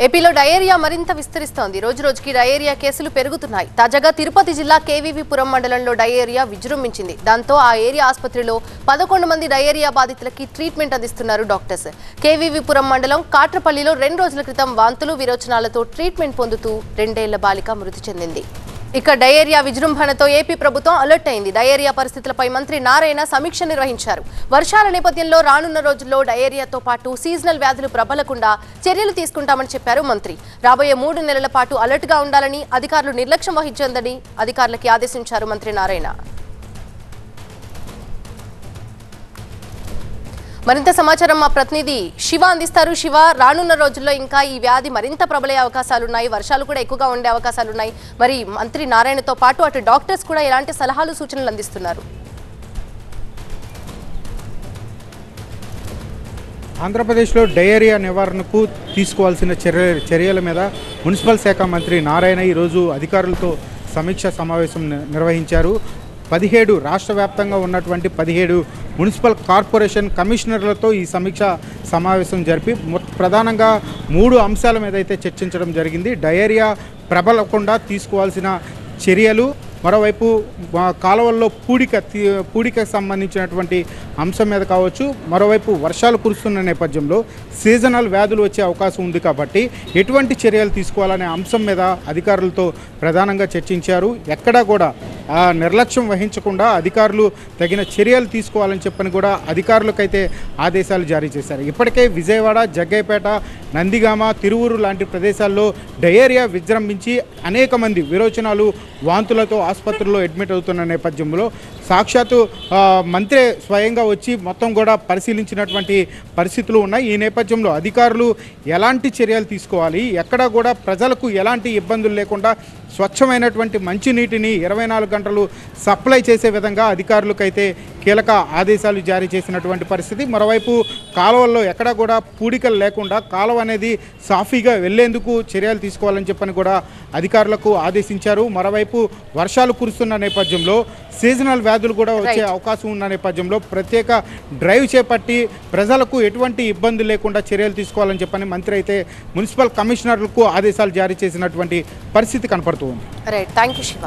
ఏపీలో డయేరియా మరింత విస్తరిస్తోంది. రోజు రోజుకి డయేరియా కేసులు పెరుగుతున్నాయి. తాజాగా తిరుపతి జిల్లా కేవీవీపురం మండలంలో డయేరియా విజృంభించింది. దాంతో ఆ ఏరియా ఆసుపత్రిలో 11 మంది డయేరియా బాధితులకి ట్రీట్మెంట్ అందిస్తున్నారు డాక్టర్స్. కేవీవీపురం మండలం కాట్రపల్లిలో 2 రోజుల క్రితం వాంతులు విరోచనాలతో ట్రీట్మెంట్ పొందుతూ 2 ఏళ్ల బాలిక మృతి చెందింది. ఇక డయేరియా విజృంభణతో ఏపీ ప్రభుత్వం అలర్ట్ అయింది. డయేరియా పరిస్థితులపై మంత్రి నారాయణ సమీక్ష నిర్వహించారు. వర్షాల నేపథ్యంలో రానున్న రోజుల్లో డయేరియాతో పాటు సీజనల్ వ్యాధులు ప్రబలకుండా చర్యలు తీసుకుంటామని చెప్పారు మంత్రి. రాబోయే 3 నెలల పాటు అలర్ట్ గా ఉండాలని, అధికారులు నిర్లక్ష్యం వహించొద్దని అధికారులకి ఆదేశించారు మంత్రి నారాయణ. మరింత సమాచారం మా ప్రతినిధి శివ అందిస్తారు. శివ, రానున్న రోజుల్లో ఇంకా ఈ వ్యాధి మరింత ప్రబలే అవకాశాలున్నాయి, వర్షాలు కూడా ఎక్కువగా ఉండే అవకాశాలున్నాయి. మరి మంత్రి నారాయణతో పాటు అటు డాక్టర్స్ కూడా ఎలాంటి సలహాలు సూచనలు అందిస్తున్నారు? ఆంధ్రప్రదేశ్లో డయేరియా నివారణకు తీసుకోవాల్సిన చర్యల మీద మున్సిపల్ శాఖ మంత్రి నారాయణ ఈరోజు అధికారులతో సమీక్ష సమావేశం నిర్వహించారు. 17 రాష్ట్ర వ్యాప్తంగా ఉన్నటువంటి 17 మున్సిపల్ కార్పొరేషన్ కమిషనర్లతో ఈ సమీక్ష సమావేశం జరిపి ప్రధానంగా 3 అంశాల మీద అయితే చర్చించడం జరిగింది. డయేరియా ప్రబలకుండా తీసుకోవాల్సిన చర్యలు, మరోవైపు కాలువల్లో పూడికకు సంబంధించినటువంటి అంశం మీద కావచ్చు, మరోవైపు వర్షాలు కురుస్తున్న నేపథ్యంలో సీజనల్ వ్యాధులు వచ్చే అవకాశం ఉంది కాబట్టి ఎటువంటి చర్యలు తీసుకోవాలనే అంశం మీద అధికారులతో ప్రధానంగా చర్చించారు. ఎక్కడా కూడా నిర్లక్ష్యం వహించకుండా అధికారులు తగిన చర్యలు తీసుకోవాలని చెప్పని కూడా అధికారులకైతే ఆదేశాలు జారీ చేశారు. ఇప్పటికే విజయవాడ, జగ్గైపేట, నందిగామ, తిరువూరు లాంటి ప్రదేశాల్లో డయేరియా విజృంభించి అనేక మంది విరోచనాలు, వాంతులతో ఆసుపత్రుల్లో అడ్మిట్ అవుతున్న నేపథ్యంలో సాక్షాత్తు మంత్రి స్వయంగా వచ్చి మొత్తం కూడా పరిశీలించినటువంటి పరిస్థితులు ఉన్నాయి. ఈ నేపథ్యంలో అధికారులు ఎలాంటి చర్యలు తీసుకోవాలి, ఎక్కడా కూడా ప్రజలకు ఎలాంటి ఇబ్బందులు లేకుండా స్వచ్ఛమైనటువంటి మంచినీటిని 24 గంటలు సప్లై చేసే విధంగా అధికారులకైతే కీలక ఆదేశాలు జారీ చేసినటువంటి పరిస్థితి. మరోవైపు కాలువల్లో ఎక్కడా కూడా పూడికలు లేకుండా కాలువ అనేది సాఫీగా వెళ్లేందుకు చర్యలు తీసుకోవాలని చెప్పని కూడా అధికారులకు ఆదేశించారు. మరోవైపు వర్షాలు కురుస్తున్న నేపథ్యంలో సీజనల్ వ్యాధులు కూడా వచ్చే అవకాశం ఉన్న నేపథ్యంలో ప్రత్యేక డ్రైవ్ చేపట్టి ప్రజలకు ఎటువంటి ఇబ్బంది లేకుండా చర్యలు తీసుకోవాలని చెప్పని మంత్రి అయితే మున్సిపల్ కమిషనర్లకు ఆదేశాలు జారీ చేసినటువంటి పరిస్థితి కనపడుతుంది. Right, thank you Shiva.